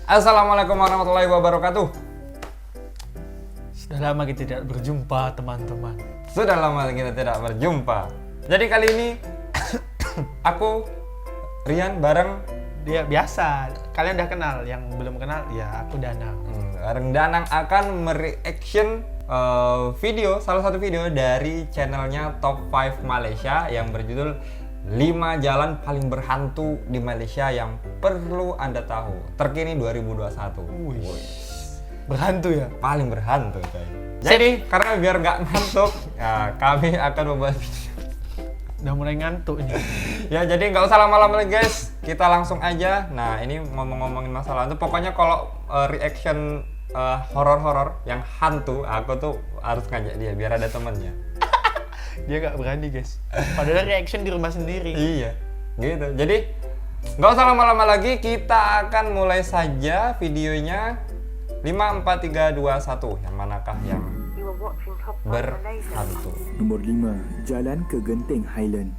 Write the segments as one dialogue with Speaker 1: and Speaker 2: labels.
Speaker 1: Assalamualaikum warahmatullahi wabarakatuh.
Speaker 2: Sudah lama kita tidak berjumpa, teman-teman.
Speaker 1: Sudah lama kita tidak berjumpa. Jadi kali ini aku Rian bareng
Speaker 2: Dia biasa, kalian udah kenal. Yang belum kenal, ya aku Danang.
Speaker 1: bareng Danang akan mereaction video, salah satu video dari channelnya Top 5 Malaysia yang berjudul 5 jalan paling berhantu di Malaysia yang perlu Anda tahu. Terkini 2021.
Speaker 2: Berhantu ya?
Speaker 1: Paling berhantu, coy. Jadi karena biar nggak ngantuk, ya, kami akan membahas video.
Speaker 2: Udah mulai ngantuk nih.
Speaker 1: Ya, jadi nggak usah lama-lama lagi, guys. Kita langsung aja. Nah, ini ngomong-ngomongin masalah itu, pokoknya kalau reaction horor-horor yang hantu, aku tuh harus ngajak dia biar ada temennya.
Speaker 2: Dia nggak berani, guys. Padahal reaction di rumah sendiri.
Speaker 1: Iya, gitu. Jadi nggak usah lama-lama lagi, kita akan mulai saja videonya. 5, 4, 3, 2, 1. Yang manakah yang berhantu?
Speaker 3: Nombor 5, Jalan ke Genting Highland.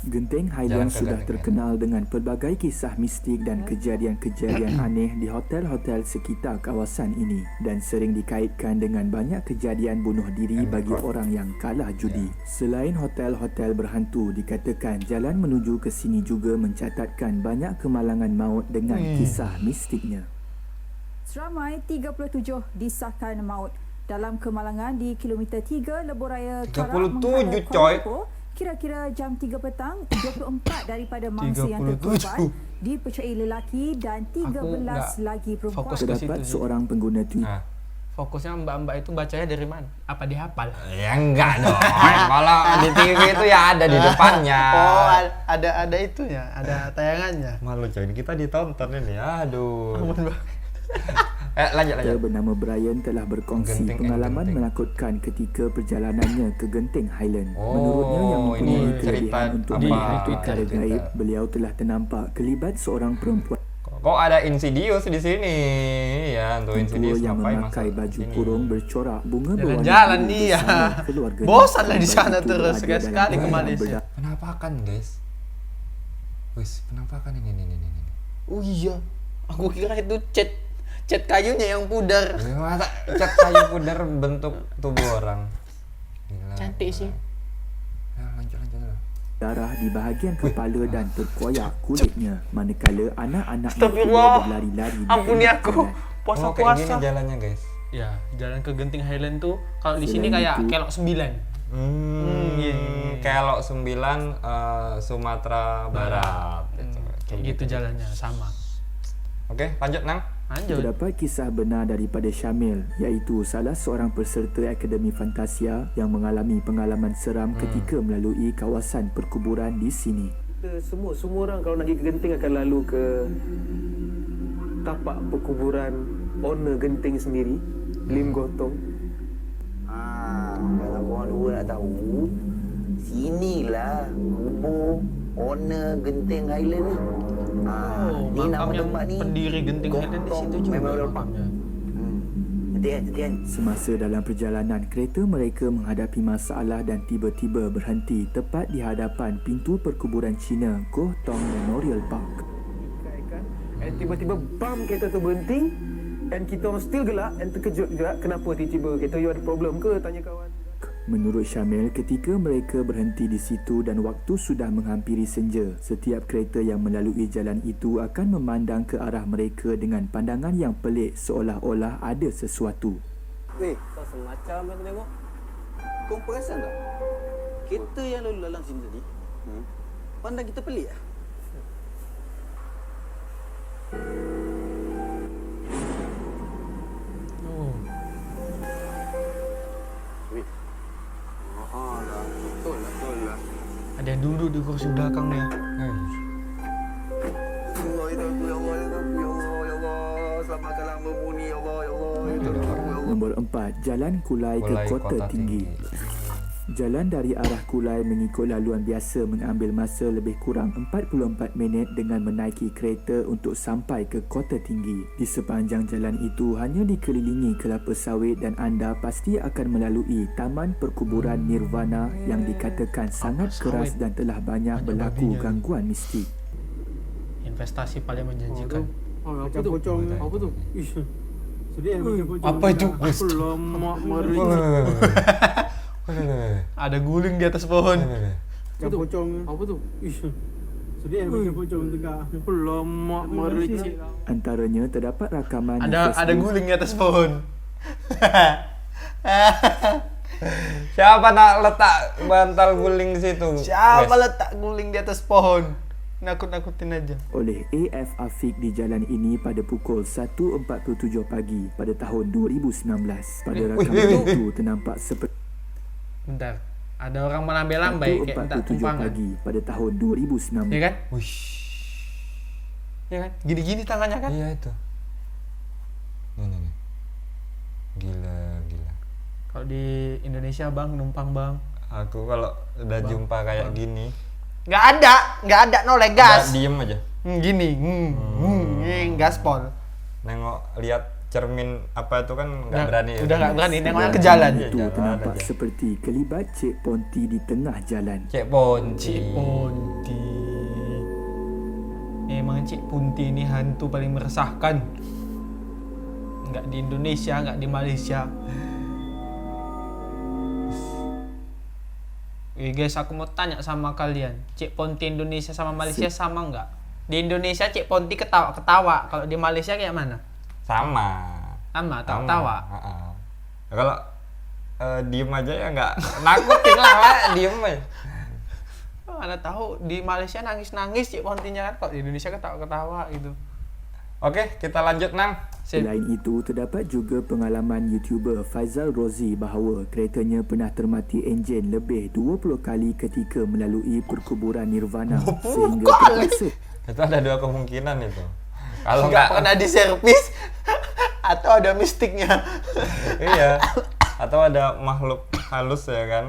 Speaker 3: Genting Highland sudah terkenal dengan pelbagai kisah mistik dan kejadian-kejadian aneh di hotel-hotel sekitar kawasan ini dan sering dikaitkan dengan banyak kejadian bunuh diri bagi orang yang kalah judi. Selain hotel-hotel berhantu, dikatakan jalan menuju ke sini juga mencatatkan banyak kemalangan maut dengan kisah mistiknya.
Speaker 4: Seramai 37 disahkan maut dalam kemalangan di kilometer 3 Lebuhraya
Speaker 1: 37, coy.
Speaker 4: Kira-kira jam 3 petang, 24 daripada mangsa yang terkorban dipercayai lelaki dan 13 lagi perempuan.
Speaker 2: Fokus ke
Speaker 3: Terdapat
Speaker 2: situ.
Speaker 3: seorang pengguna Twitter.
Speaker 2: Fokusnya mbak-mbak itu bacanya dari mana? Apa dihafal?
Speaker 1: Ya enggak dong. Kalau di TV itu ya ada di depannya.
Speaker 2: Oh, ada itunya, ada tayangannya.
Speaker 1: Malu coy, kita ditonton ini. Aduh.
Speaker 2: Ampun, Bang.
Speaker 1: Lanjut.
Speaker 3: Pria bernama Brian telah berkongsi
Speaker 1: Genting
Speaker 3: pengalaman
Speaker 1: Genting.
Speaker 3: menakutkan ketika perjalanannya ke Genting Highland.
Speaker 1: Oh,
Speaker 3: Menurutnya yang mempunyai
Speaker 1: ini cerita
Speaker 3: kelebihan untuk
Speaker 1: apa?
Speaker 3: melihat perkara
Speaker 1: Cerita.
Speaker 3: gaib, beliau telah ternampak kelibat seorang perempuan
Speaker 1: Kok ada Insidious di sini? Ya, untuk Insidious
Speaker 3: yang
Speaker 1: ngapain
Speaker 3: memakai
Speaker 1: masuk
Speaker 3: baju
Speaker 1: sini?
Speaker 3: kurung bercorak bunga berwarna
Speaker 2: Jalan-jalan
Speaker 3: biru
Speaker 2: nih ya.
Speaker 3: bersama keluarganya.
Speaker 2: Bosan lah di
Speaker 3: Baik
Speaker 2: sana
Speaker 3: itu
Speaker 2: terus,
Speaker 3: berada
Speaker 2: sekali-sekali
Speaker 3: dalam
Speaker 2: ke
Speaker 3: keadaan
Speaker 2: Malaysia.
Speaker 1: Penampakan, guys. Wis, penampakan ini.
Speaker 2: Oh iya, aku kira itu cat kayunya yang pudar.
Speaker 1: Ya, masa cat kayu pudar bentuk tubuh orang. Gila.
Speaker 2: Cantik sih.
Speaker 1: Ya, lanjut dulu.
Speaker 3: darah di bahagian kepala dan terkoyak kulitnya, manakala anak-anak
Speaker 2: Astagfirullah.
Speaker 3: berlari-lari di
Speaker 2: Ampuni
Speaker 3: tengah
Speaker 2: aku.
Speaker 3: jalan.
Speaker 1: Oh, kayak gini
Speaker 2: Puasa-puasa.
Speaker 1: jalannya, guys.
Speaker 2: Ya, jalan ke Genting Highland tuh kalau di
Speaker 3: Selain
Speaker 2: sini kayak
Speaker 3: itu-
Speaker 2: kelok 9. Iya.
Speaker 1: Kelok 9 Sumatera Barat.
Speaker 2: Kayak gitu jalannya sama.
Speaker 1: Oke, lanjut Nang.
Speaker 2: Lanjut.
Speaker 3: Terdapat kisah benar daripada Syamil, iaitu salah seorang peserta Akademi Fantasia yang mengalami pengalaman seram ketika melalui kawasan perkuburan di sini.
Speaker 5: Semua orang kalau nak pergi ke Genting akan lalu ke tapak perkuburan owner Genting sendiri, Lim Gotong.
Speaker 6: Kalau korang dua nak tahu, sinilah kubur owner Genting Highland ni. Ni nama
Speaker 2: makam yang
Speaker 6: tempat ni.
Speaker 2: pendiri Genting Highland di situ juga
Speaker 6: Memorial Park.
Speaker 2: makamnya.
Speaker 6: Cantik kan?
Speaker 3: Semasa dalam perjalanan, kereta mereka menghadapi masalah dan tiba-tiba berhenti tepat di hadapan pintu perkuburan Cina Goh Tong Memorial Park.
Speaker 5: Dan tiba-tiba bam kereta tu berhenti dan kita orang still gelak dan terkejut juga kenapa tiba-tiba kereta you ada problem ke, tanya kawan.
Speaker 3: Menurut Syamil, ketika mereka berhenti di situ dan waktu sudah menghampiri senja, setiap kereta yang melalui jalan itu akan memandang ke arah mereka dengan pandangan yang pelik seolah-olah ada sesuatu.
Speaker 7: Weh, kau semacam yang tengok. Kau perasan tak? Kereta yang lalu lalang sini tadi, pandang kita pelik lah.
Speaker 2: Oh.
Speaker 7: Betul lah.
Speaker 2: Ada yang duduk di kursi belakang dia.
Speaker 6: Selamatkanlah hamba-Mu ni, ya Allah, ya Allah.
Speaker 3: Nombor 4, Jalan Kulai ke Kota Tinggi. Jalan dari arah Kulai mengikut laluan biasa mengambil masa lebih kurang 44 minit dengan menaiki kereta untuk sampai ke Kota Tinggi. Di sepanjang jalan itu hanya dikelilingi kelapa sawit dan anda pasti akan melalui Taman Perkuburan Nirvana yang dikatakan sangat keras dan telah banyak berlaku gangguan mistik.
Speaker 2: Investasi paling menjanjikan.
Speaker 5: Macam pocong. Apa tu? Ish. Sedih macam pocong.
Speaker 2: Apa itu?
Speaker 5: Lemak meric.
Speaker 2: Ada guling di atas pohon.
Speaker 5: Macam pocong. Apa tu? Ish. Sedih macam pocong tengah. Lemak meric.
Speaker 3: Antaranya terdapat rakaman di
Speaker 2: Ada
Speaker 3: Facebook
Speaker 2: guling di atas pohon.
Speaker 1: Siapa nak letak bantal guling di situ?
Speaker 2: Siapa
Speaker 1: Guys?
Speaker 2: letak guling di atas pohon? Nakut-nakutin aja.
Speaker 3: oleh AF Afiq di jalan ini pada pukul 1.47 pagi pada tahun 2019. Pada rakaman itu ternampak seperti
Speaker 2: Bentar. Ada orang melambai-lambai kayak minta
Speaker 3: 1.47
Speaker 2: tumpangan.
Speaker 3: pagi pada tahun 2019.
Speaker 2: Ya kan?
Speaker 1: Wish.
Speaker 2: Ya kan? Gini-gini tangannya kan?
Speaker 1: Iya itu. Nih. Gila.
Speaker 2: Kalau di Indonesia bang, numpang bang.
Speaker 1: Aku kalau udah jumpa kayak gini,
Speaker 2: Nggak ada noleh gas.
Speaker 1: udah diem aja.
Speaker 2: Gini, gaspol.
Speaker 1: Nengok lihat cermin apa itu kan nggak
Speaker 2: Udah-
Speaker 1: berani.
Speaker 2: udah nggak berani, nengoknya ke
Speaker 3: Jalan
Speaker 2: jalan.
Speaker 3: itu
Speaker 1: Jalan
Speaker 3: ternampak
Speaker 1: aja.
Speaker 3: seperti kelibat Cik Ponti di tengah jalan.
Speaker 1: Cek Ponci.
Speaker 2: Cik Ponti. Emang Cik Ponti ini hantu paling meresahkan. Nggak di Indonesia, nggak di Malaysia. Guys, aku mau tanya sama kalian, Cik Ponti Indonesia sama Malaysia sama nggak? Di Indonesia Cik Ponti ketawa-ketawa, kalau di Malaysia kayak mana?
Speaker 1: Sama.
Speaker 2: Sama, tawa-tawa.
Speaker 1: Heeh. Kalau diem aja ya nggak nakutin lah, diem aja.
Speaker 2: Mana tahu di Malaysia nangis-nangis Cik Pontinya kan, kok di Indonesia ketawa-ketawa gitu.
Speaker 1: Oke, kita lanjut Nang.
Speaker 2: Sip.
Speaker 3: Selain itu, terdapat juga pengalaman YouTuber Faizal Rozi bahawa keretanya pernah termati enjin lebih 20 kali ketika melalui perkuburan Nirvana sehingga terpaksa
Speaker 1: Itu ada dua kemungkinan itu. Kalau
Speaker 2: Nggak
Speaker 1: nggak
Speaker 2: pernah diservis atau ada mistiknya.
Speaker 1: iya, atau ada makhluk halus ya kan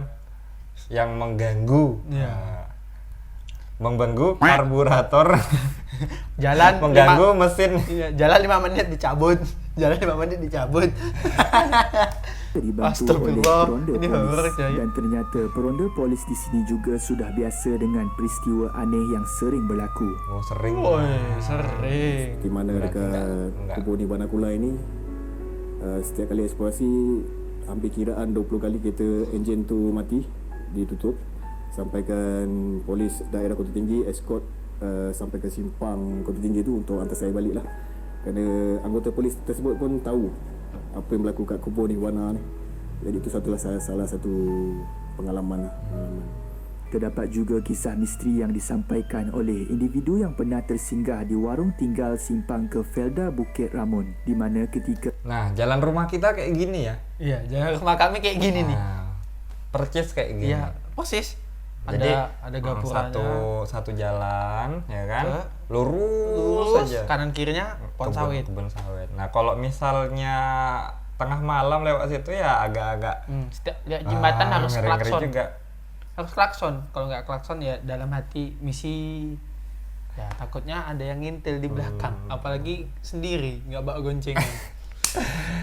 Speaker 1: yang mengganggu.
Speaker 2: Iya.
Speaker 1: Mengganggu karburator,
Speaker 2: Jalan
Speaker 1: mengganggu mesin.
Speaker 2: Iya, jalan 5 menit dicabut. Jalan 5 menit dicabut.
Speaker 3: dibantu oleh
Speaker 2: Astagfirullah,
Speaker 3: peronda
Speaker 2: ini
Speaker 3: polis.
Speaker 2: horor, Jai.
Speaker 3: Dan ternyata peronda polis di sini juga sudah biasa dengan peristiwa aneh yang sering berlaku.
Speaker 1: Oh sering.
Speaker 2: Woi, sering.
Speaker 8: Di mana
Speaker 1: Berarti
Speaker 8: dekat
Speaker 1: enggak.
Speaker 8: kubur Nirvana Kula ini setiap kali eksplorasi hampir kiraan 20 kali kereta enjin tu mati, ditutup, sampaikan polis daerah Kota Tinggi escort sampai ke simpang Kota Tinggi tu untuk hantar saya balik lah. Kerana anggota polis tersebut pun tahu apa yang berlaku kat kubur Nirvana ni. Jadi itu salah satu pengalaman lah.
Speaker 3: Terdapat juga kisah misteri yang disampaikan oleh individu yang pernah tersinggah di warung tinggal simpang ke Felda Bukit Ramon, di mana ketika
Speaker 1: Nah, jalan rumah kita kayak gini ya.
Speaker 2: Iya, jalan rumah kami kayak gini nih.
Speaker 1: Nah, percis kayak gini.
Speaker 2: Iya, persis.
Speaker 1: Jadi
Speaker 2: Ada gapurannya.
Speaker 1: satu jalan ya kan,
Speaker 2: Ke
Speaker 1: lurus aja.
Speaker 2: kanan kirinya pohon sawit.
Speaker 1: Kebun sawit. Nah, kalau misalnya tengah malam lewat situ ya agak-agak
Speaker 2: Setiap lihat jembatan harus
Speaker 1: ngeri-ngeri
Speaker 2: klakson.
Speaker 1: juga.
Speaker 2: Harus klakson. Kalau nggak klakson ya dalam hati misi. Ya takutnya ada yang ngintil di belakang. Apalagi sendiri, nggak bawa goncengan.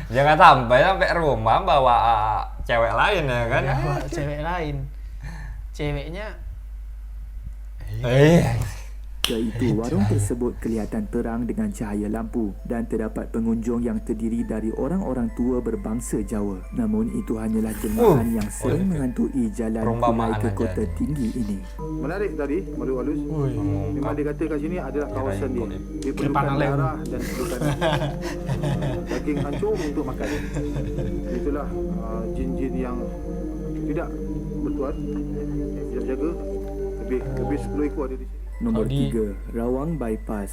Speaker 1: Jangan sampai rumah bawa cewek lain ya kan.
Speaker 2: Ya, bawa cewek lain. Ceweknya
Speaker 3: itu warung tersebut kelihatan terang dengan cahaya lampu dan terdapat pengunjung yang terdiri dari orang-orang tua berbangsa Jawa. Namun itu hanyalah jemaah yang sering menghantui jalan
Speaker 1: Perumpamaan
Speaker 3: Kulai ke
Speaker 1: aja
Speaker 3: Kota
Speaker 1: ni.
Speaker 3: Tinggi ini.
Speaker 5: Menarik tadi, Madu Alus. Memang dia kata kat sini adalah kawasan dia. Dia perlukan
Speaker 2: Panalem.
Speaker 5: darah dan perlukan daging hancur untuk makan. Itulah jin-jin yang tidak bertuan, yang tidak jaga. Lebih 10 ekor ada di sini.
Speaker 3: Nombor
Speaker 2: Kalau di-
Speaker 3: 3, Rawang Bypass.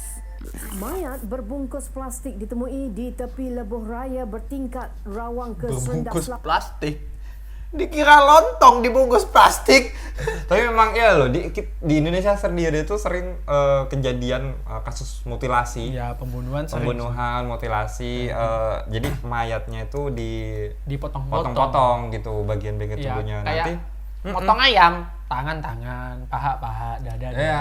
Speaker 4: Mayat berbungkus plastik ditemui di tepi lebuh raya bertingkat Rawang ke Senda
Speaker 2: bungkus
Speaker 4: Selatan.
Speaker 2: plastik. Dikira lontong dibungkus plastik.
Speaker 1: Tapi memang iya loh di Indonesia sendiri itu sering kejadian kasus mutilasi.
Speaker 2: Iya, pembunuhan sering.
Speaker 1: Pembunuhan, mutilasi, jadi mayatnya itu
Speaker 2: Dipotong-potong.
Speaker 1: potong-potong gitu bagian-bagian
Speaker 2: Iya,
Speaker 1: tubuhnya.
Speaker 2: kayak
Speaker 1: Nanti
Speaker 2: potong ayam, tangan-tangan, paha-paha, dada-dada.
Speaker 1: iya.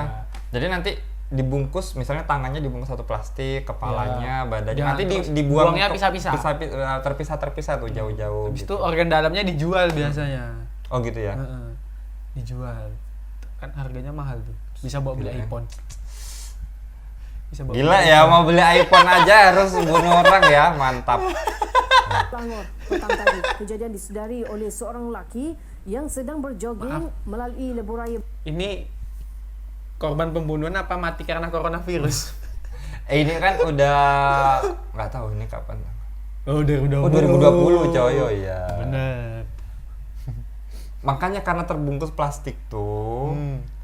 Speaker 1: Jadi nanti dibungkus, misalnya tangannya dibungkus satu plastik, kepalanya, badannya
Speaker 2: Jangan
Speaker 1: nanti
Speaker 2: terus
Speaker 1: dibuang
Speaker 2: buangnya
Speaker 1: untuk-
Speaker 2: pisah-pisah.
Speaker 1: terpisah tuh jauh-jauh
Speaker 2: Habis
Speaker 1: gitu.
Speaker 2: itu organ dalamnya dijual biasanya.
Speaker 1: Oh gitu ya.
Speaker 2: Heeh. Dijual. Kan harganya mahal tuh. Bisa bawa beli
Speaker 1: Gila ya.
Speaker 2: iPhone. Bisa bawa
Speaker 1: Gila ya, mau beli iPhone aja harus bunuh orang ya, mantap.
Speaker 9: Selangor petang tadi. Kejadian disedari oleh seorang lelaki yang sedang berjoging melalui lebuh raya.
Speaker 2: Ini korban pembunuhan apa mati karena coronavirus?
Speaker 1: Ini kan udah nggak tahu ini kapan.
Speaker 2: Oh, udah.
Speaker 1: Oh 2020 coy, oh iya.
Speaker 2: Bener.
Speaker 1: Makanya karena terbungkus plastik tuh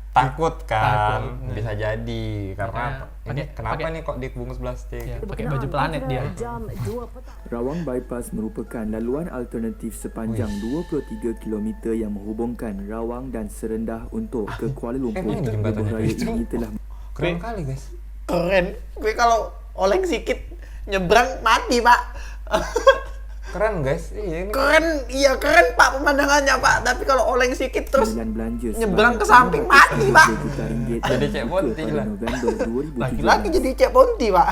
Speaker 1: takut kan,
Speaker 2: Takut.
Speaker 1: bisa jadi karena ini kenapa
Speaker 2: pakai-
Speaker 1: nih kok dibungkus plastik?
Speaker 2: Ya, pakai baju planet dia.
Speaker 9: Jam 2 petang.
Speaker 3: Rawang Bypass merupakan laluan alternatif sepanjang 23 km yang menghubungkan Rawang dan Serendah untuk ke Kuala Lumpur.
Speaker 1: Emang ini jembatannya
Speaker 3: Lebuh raya
Speaker 1: itu?
Speaker 3: ini telah
Speaker 1: Keren kali guys.
Speaker 2: Keren. Gue kalau oleng sikit nyebrang mati, Pak.
Speaker 1: Keren guys. Iya ini.
Speaker 2: Keren, iya keren Pak pemandangannya Pak. Tapi kalau oleng sikit terus
Speaker 3: sembilan belanja
Speaker 2: nyebrang ke
Speaker 3: sebanyak
Speaker 2: samping mati, Pak.
Speaker 3: 2 juta ringgit
Speaker 1: Jadi
Speaker 3: dan
Speaker 1: Cek
Speaker 3: dibuka
Speaker 1: Ponti
Speaker 3: pada
Speaker 1: lah.
Speaker 3: November 2017.
Speaker 2: laki-laki jadi Cek Ponti, Pak.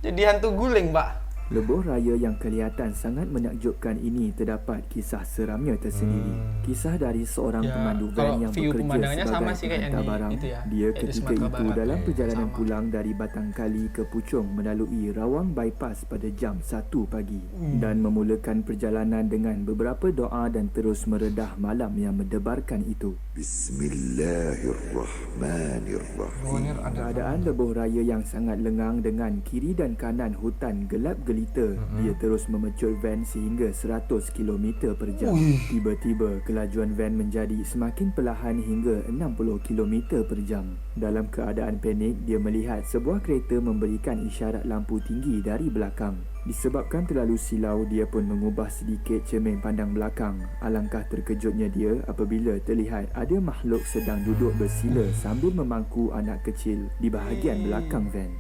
Speaker 2: Jadi hantu guling, Pak.
Speaker 3: Lebuh raya yang kelihatan sangat menakjubkan ini terdapat kisah seramnya tersendiri. Kisah dari seorang
Speaker 2: Ya,
Speaker 3: pemandu
Speaker 2: kalau
Speaker 3: van yang
Speaker 2: view
Speaker 3: bekerja
Speaker 2: pemandangannya sama
Speaker 3: sebagai
Speaker 2: sih kayak yang
Speaker 3: penghantar
Speaker 2: di
Speaker 3: barang.
Speaker 2: itu ya,
Speaker 3: Dia
Speaker 2: kayak di
Speaker 3: ketika
Speaker 2: Sumatera
Speaker 3: itu
Speaker 2: Barat.
Speaker 3: dalam perjalanan
Speaker 2: Sama.
Speaker 3: pulang dari Batangkali ke Puchong melalui Rawang Bypass pada jam 1 pagi dan memulakan perjalanan dengan beberapa doa dan terus meredah malam yang mendebarkan itu.
Speaker 6: Bismillahirrahmanirrahim.
Speaker 3: Keadaan lebuh raya yang sangat lengang dengan kiri dan kanan hutan gelap gelita. Dia terus memecut van sehingga 100 km per jam. Tiba-tiba kelajuan van menjadi semakin perlahan hingga 60 km per jam. Dalam keadaan panik, dia melihat sebuah kereta memberikan isyarat lampu tinggi dari belakang. Disebabkan terlalu silau, dia pun mengubah sedikit cermin pandang belakang. Alangkah terkejutnya dia apabila terlihat ada makhluk sedang duduk bersila sambil memangku anak kecil di bahagian belakang van.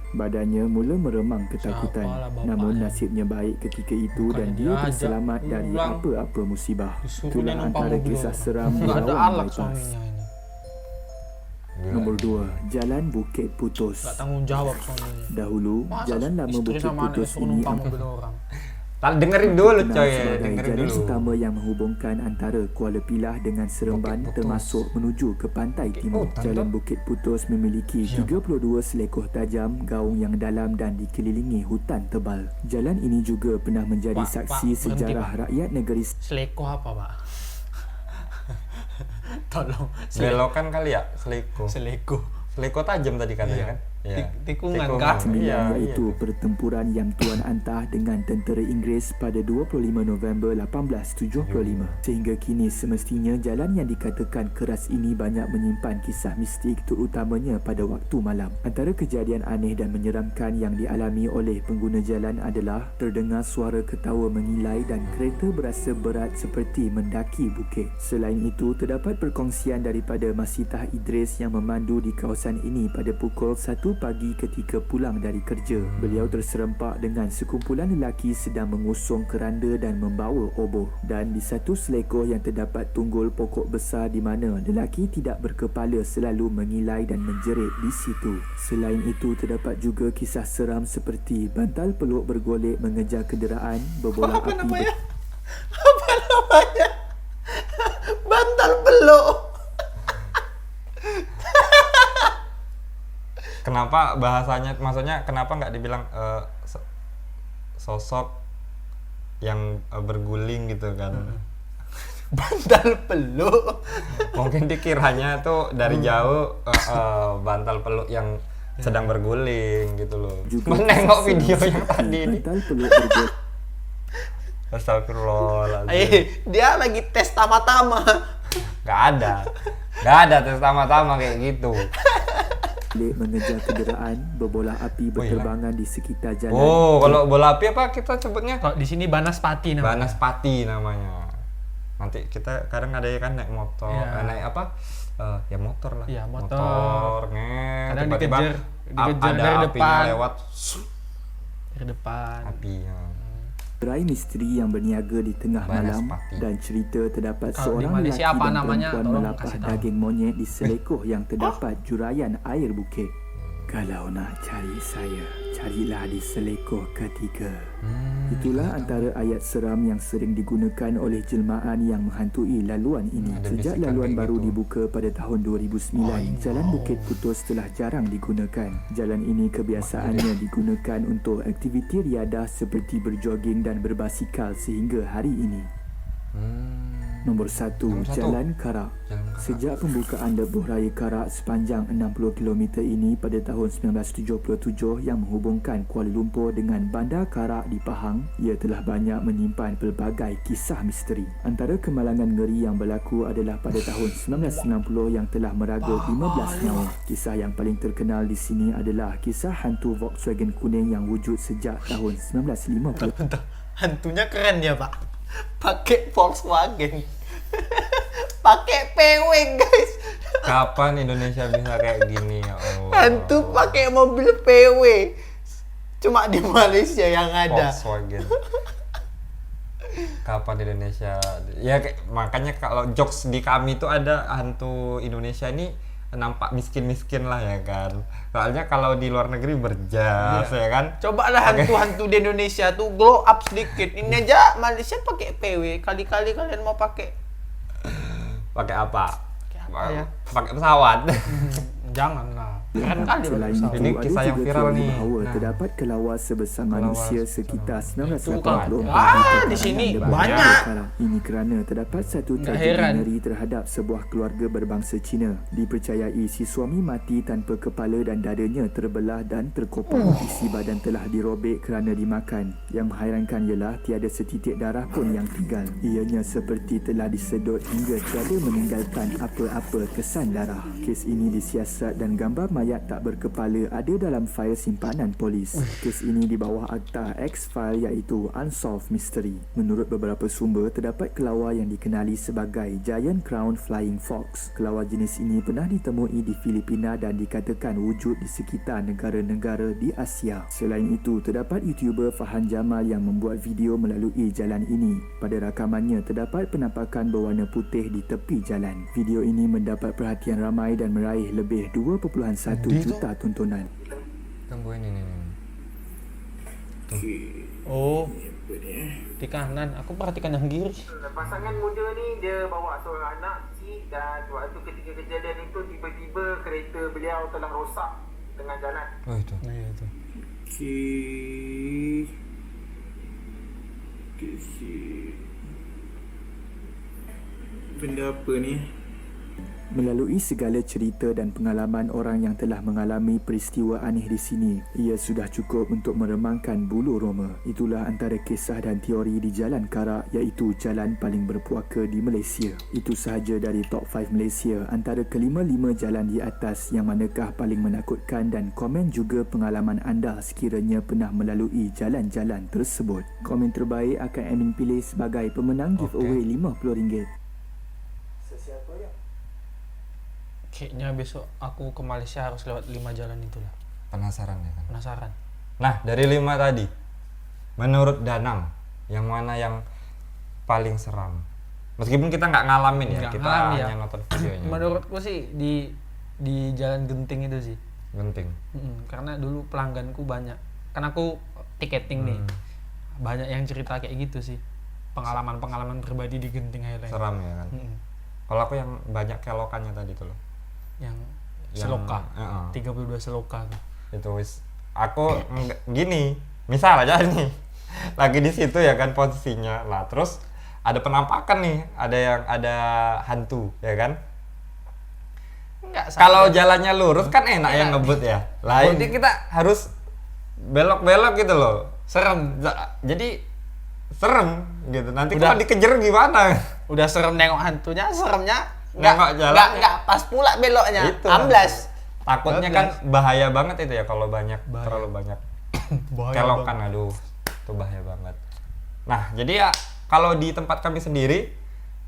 Speaker 3: Badannya mula meremang ketakutan.
Speaker 2: Siapalah bapaknya.
Speaker 3: Namun nasibnya baik ketika itu dan
Speaker 2: Bukannya
Speaker 3: dia
Speaker 2: diajak
Speaker 3: terselamat dari
Speaker 2: pulang.
Speaker 3: apa-apa musibah.
Speaker 2: Disuruhnya
Speaker 3: Itulah
Speaker 2: numpang
Speaker 3: antara
Speaker 2: mobil
Speaker 3: kisah
Speaker 2: orang.
Speaker 3: seram di
Speaker 2: Nggak ada
Speaker 3: Rawang
Speaker 2: alak
Speaker 3: Bypass.
Speaker 2: suaminya ini.
Speaker 3: Nombor 2, Jalan Bukit Putus.
Speaker 2: Gak tanggung jawab suaminya.
Speaker 3: Dahulu,
Speaker 2: Masa
Speaker 3: jalan lama
Speaker 2: istri
Speaker 3: Bukit
Speaker 2: sama anak
Speaker 3: Putus
Speaker 2: suruh
Speaker 3: ini
Speaker 2: numpang mobil orang.
Speaker 1: Dengerin dulu
Speaker 3: dikenal
Speaker 1: coy,
Speaker 3: sebagai
Speaker 1: dengerin
Speaker 3: jalan
Speaker 1: dulu.
Speaker 3: utama yang menghubungkan antara Kuala Pilah dengan Seremban
Speaker 1: Bukit Putus.
Speaker 3: termasuk menuju ke pantai timur.
Speaker 1: Putus.
Speaker 3: Jalan Bukit Putus memiliki 32 selekoh tajam, gaung yang dalam dan dikelilingi hutan tebal. Jalan ini juga pernah menjadi
Speaker 2: Pak,
Speaker 3: saksi
Speaker 2: berhenti,
Speaker 3: sejarah
Speaker 2: Pak.
Speaker 3: rakyat negeri
Speaker 2: Seleko apa, Pak? Tolong.
Speaker 1: Belokan kali ya, seleko.
Speaker 2: Seleko.
Speaker 1: Seleko tajam tadi katanya kan? Iya.
Speaker 2: Tikungan kah?
Speaker 3: Sembilan
Speaker 1: Iya,
Speaker 3: iaitu pertempuran yang Tuan Antah dengan tentera Inggeris pada 25 November 1875. Sehingga kini semestinya jalan yang dikatakan keras ini banyak menyimpan kisah mistik terutamanya pada waktu malam. Antara kejadian aneh dan menyeramkan yang dialami oleh pengguna jalan adalah terdengar suara ketawa mengilai dan kereta berasa berat seperti mendaki bukit. Selain itu, terdapat perkongsian daripada Masitah Idris yang memandu di kawasan ini pada pukul 1 pagi ketika pulang dari kerja. Beliau terserempak dengan sekumpulan lelaki sedang mengusung keranda dan membawa obor. Dan di satu selekoh yang terdapat tunggul pokok besar di mana lelaki tidak berkepala selalu mengilai dan menjerit di situ. Selain itu, terdapat juga kisah seram seperti bantal peluk bergolek mengejar kenderaan, berbola
Speaker 2: Apa
Speaker 3: api
Speaker 2: namanya? Apa namanya? Bantal peluk.
Speaker 1: Kenapa bahasanya, maksudnya kenapa nggak dibilang sosok yang berguling gitu kan?
Speaker 2: Bantal peluk.
Speaker 1: Mungkin dikiranya tuh dari jauh bantal peluk yang sedang berguling gitu loh.
Speaker 3: juga
Speaker 1: Menengok
Speaker 3: kisah
Speaker 1: video
Speaker 3: seram
Speaker 1: yang
Speaker 3: seperti
Speaker 1: tadi ini.
Speaker 3: bantal peluk bergolek.
Speaker 1: Astagfirullahaladzim.
Speaker 2: Dia lagi tes tama-tama.
Speaker 1: Gak ada tes tama-tama kayak gitu.
Speaker 3: Mengejar kenderaan, berbola api berterbangan di sekitar jalan.
Speaker 1: Oh, kalau bola api apa kita sebutnya?
Speaker 2: Kalau di sini Banaspati namanya.
Speaker 1: Banaspati namanya. Nanti kita kadang ada ya kan naik motor,
Speaker 2: Iya.
Speaker 1: naik apa? Ya motor lah.
Speaker 2: Iya, motor.
Speaker 1: Kadang
Speaker 2: Kadang dikejar
Speaker 1: ada
Speaker 2: dari
Speaker 1: apinya
Speaker 2: depan.
Speaker 1: lewat
Speaker 2: Dari depan.
Speaker 1: apinya.
Speaker 3: Gerai misteri yang berniaga di tengah malam
Speaker 1: Banaspati.
Speaker 3: dan cerita terdapat
Speaker 2: Kalau di
Speaker 3: seorang
Speaker 2: Malaysia
Speaker 3: lelaki
Speaker 2: apa
Speaker 3: dan
Speaker 2: namanya?
Speaker 3: perempuan
Speaker 2: Tolong
Speaker 3: melapah
Speaker 2: kasih tahu.
Speaker 3: daging monyet di selekoh yang terdapat juraian air bukit. Kalau nak cari saya, carilah di selekoh ketiga. Itulah antara ayat seram yang sering digunakan oleh jelmaan yang menghantui laluan ini.
Speaker 1: Ada
Speaker 3: Sejak
Speaker 1: bisikan
Speaker 3: laluan
Speaker 1: kayak
Speaker 3: baru
Speaker 1: gitu.
Speaker 3: dibuka pada tahun 2009, Jalan Bukit Putus telah jarang digunakan. Jalan ini kebiasaannya digunakan untuk aktiviti riadah seperti berjoging dan berbasikal sehingga hari ini. Nombor 1,
Speaker 1: Nombor satu.
Speaker 3: Jalan Karak.
Speaker 1: Jalan Karak.
Speaker 3: Sejak pembukaan lebuh raya Karak sepanjang 60 km ini pada tahun 1977 yang menghubungkan Kuala Lumpur dengan Bandar Karak di Pahang, ia telah banyak menyimpan pelbagai kisah misteri. Antara kemalangan ngeri yang berlaku adalah pada tahun 1990 yang telah meragut 15 nyawa. Kisah yang paling terkenal di sini adalah kisah hantu Volkswagen kuning yang wujud sejak tahun 1950.
Speaker 2: Hantunya keren ya Pak, pakai Volkswagen, pakai PW guys.
Speaker 1: Kapan Indonesia bisa kayak gini ya Allah?
Speaker 2: Hantu pakai mobil PW, cuma di Malaysia yang ada.
Speaker 1: Volkswagen. Kapan Indonesia? Ya makanya kalau jokes di kami itu ada hantu Indonesia ini nampak miskin-miskin lah ya kan. Soalnya kalau di luar negeri berjas ya kan.
Speaker 2: Coba lah hantu-hantu di Indonesia tuh glow up sedikit. Ini aja Malaysia pakai PW, kali-kali kalian mau pakai
Speaker 1: apa
Speaker 2: ya?
Speaker 1: Pakai pesawat.
Speaker 2: Janganlah. Keren kali
Speaker 3: Selain
Speaker 2: loh.
Speaker 3: itu,
Speaker 1: Ini
Speaker 3: ada
Speaker 1: kisah yang
Speaker 3: juga
Speaker 1: viral
Speaker 3: teori
Speaker 1: nih.
Speaker 3: bahawa
Speaker 1: Nah.
Speaker 3: terdapat kelawar sebesar manusia sekitar 1984
Speaker 2: di sini banyak.
Speaker 3: Ini kerana terdapat satu
Speaker 2: Nggak
Speaker 3: tragedi
Speaker 2: heran.
Speaker 3: ngeri terhadap sebuah keluarga berbangsa Cina. Dipercayai si suami mati tanpa kepala dan dadanya terbelah dan terkopang. Isi badan telah dirobek kerana dimakan. Yang menghairankan ialah tiada setitik darah pun yang tinggal. Ianya seperti telah disedot hingga tiada meninggalkan apa-apa kesan darah. Kes ini disiasat dan gambar mayat tak berkepala ada dalam fail simpanan polis. Kes ini di bawah akta X-File iaitu Unsolved Mystery. Menurut beberapa sumber, terdapat kelawar yang dikenali sebagai Giant Crown Flying Fox. Kelawar jenis ini pernah ditemui di Filipina dan dikatakan wujud di sekitar negara-negara di Asia. Selain itu, terdapat YouTuber Fahan Jamal yang membuat video melalui jalan ini. Pada rakamannya, terdapat penampakan berwarna putih di tepi jalan. Video ini mendapat perhatian ramai dan meraih lebih 2.1 juta tontonan.
Speaker 1: Tunggu ini nih.
Speaker 2: Oh, di kanan. Aku perhatikan yang kiri.
Speaker 10: Pasangan muda ni dia bawa seorang anak kecil dan waktu ketika kejadian itu tiba-tiba kereta beliau telah rosak tengah jalan.
Speaker 1: Oh itu.
Speaker 2: Nah, ya itu.
Speaker 5: Benda apa ni?
Speaker 3: Melalui segala cerita dan pengalaman orang yang telah mengalami peristiwa aneh di sini, ia sudah cukup untuk meremangkan bulu roma. Itulah antara kisah dan teori di Jalan Karak, iaitu jalan paling berpuaka di Malaysia. Itu sahaja dari Top 5 Malaysia. Antara kelima-lima jalan di atas, yang manakah paling menakutkan, dan komen juga pengalaman anda sekiranya pernah melalui jalan-jalan tersebut. Komen terbaik akan admin pilih sebagai pemenang giveaway RM50.
Speaker 2: Kayaknya besok aku ke Malaysia harus lewat 5 jalan itulah.
Speaker 1: Penasaran ya kan?
Speaker 2: Penasaran.
Speaker 1: Nah, dari 5 tadi, menurut Danang, yang mana yang paling seram? Meskipun kita nggak ngalamin ya,
Speaker 2: Nggak
Speaker 1: kita
Speaker 2: ngalamin
Speaker 1: hanya
Speaker 2: ya.
Speaker 1: nonton videonya.
Speaker 2: Menurutku sih di Jalan Genting itu sih.
Speaker 1: Genting.
Speaker 2: Karena dulu pelangganku banyak. Kan aku tiketing nih. Banyak yang cerita kayak gitu sih. Pengalaman-pengalaman pribadi di Genting Highland.
Speaker 1: Seram ya kan? Kalau aku yang banyak kelokannya tadi tuh loh.
Speaker 2: Yang seloka. 32 seloka tuh.
Speaker 1: Itu wis aku gini, misal aja nih. Lagi di situ ya kan posisinya. Lah terus ada penampakan nih, ada hantu ya kan? Kalau jalannya lurus kan enak yang ngebut ya. Lah ini kita harus belok-belok gitu loh. Serem. Jadi serem gitu. Nanti kalau dikejar gimana?
Speaker 2: Udah serem nengok hantunya, seremnya
Speaker 1: nggak
Speaker 2: pas pula beloknya.
Speaker 1: Itu.
Speaker 2: Amblas.
Speaker 1: Takutnya kan bahaya banget itu ya kalau terlalu banyak kelokan. Aduh, itu bahaya banget. Nah, jadi ya kalau di tempat kami sendiri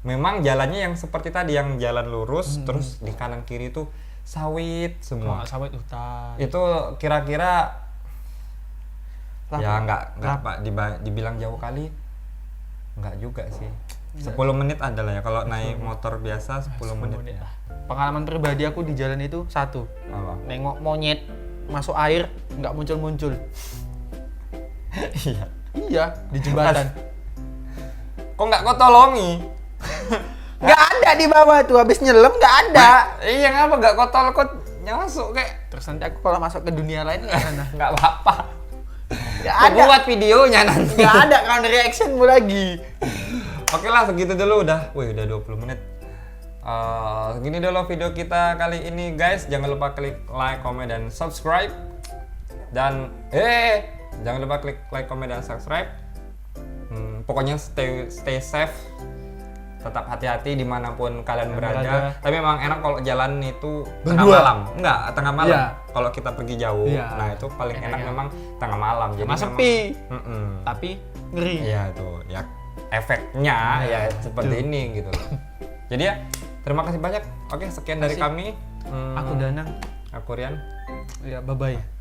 Speaker 1: memang jalannya yang seperti tadi, yang jalan lurus terus di kanan kiri itu sawit semua.
Speaker 2: Sawit hutan.
Speaker 1: Itu kira-kira ya enggak Pak dibilang jauh kali. Enggak juga sih. 10 menit adalah ya kalau naik motor biasa 10 menit ya.
Speaker 2: Pengalaman pribadi aku di jalan itu satu.
Speaker 1: Apa?
Speaker 2: Nengok monyet masuk air nggak muncul.
Speaker 1: Iya.
Speaker 2: Iya, di jembatan.
Speaker 1: Kok nggak kau tolongi?
Speaker 2: Nggak ada di bawah tuh, habis nyelam nggak ada.
Speaker 1: Iya, ngapa nggak kau tolong kau masuk kayak?
Speaker 2: Terus nanti aku kalau masuk ke dunia lain gimana?
Speaker 1: Nggak apa-apa.
Speaker 2: Nggak
Speaker 1: Kau
Speaker 2: ada.
Speaker 1: buat videonya nanti.
Speaker 2: Nggak ada counter reactionmu lagi.
Speaker 1: Oke lah, segitu dulu udah. Wih, udah 20 menit. Segini dulu video kita kali ini guys. Jangan lupa klik like, comment, dan subscribe. Dan jangan lupa klik like, comment, dan subscribe. Pokoknya stay safe. Tetap hati-hati dimanapun kalian berada. Tapi memang enak kalau jalan itu tengah malam. Enggak, tengah malam.
Speaker 2: Iya.
Speaker 1: Kalau kita pergi jauh,
Speaker 2: Iya.
Speaker 1: nah itu paling enak memang tengah malam. Jadi
Speaker 2: Sama
Speaker 1: memang-
Speaker 2: sepi.
Speaker 1: Mm-mm.
Speaker 2: Tapi ngeri.
Speaker 1: Iya itu ya efeknya ya seperti ini gitu loh. Jadi ya terima kasih banyak. Oke, sekian dari kami.
Speaker 2: Aku Danang.
Speaker 1: Aku Rian.
Speaker 2: Ya, bye-bye.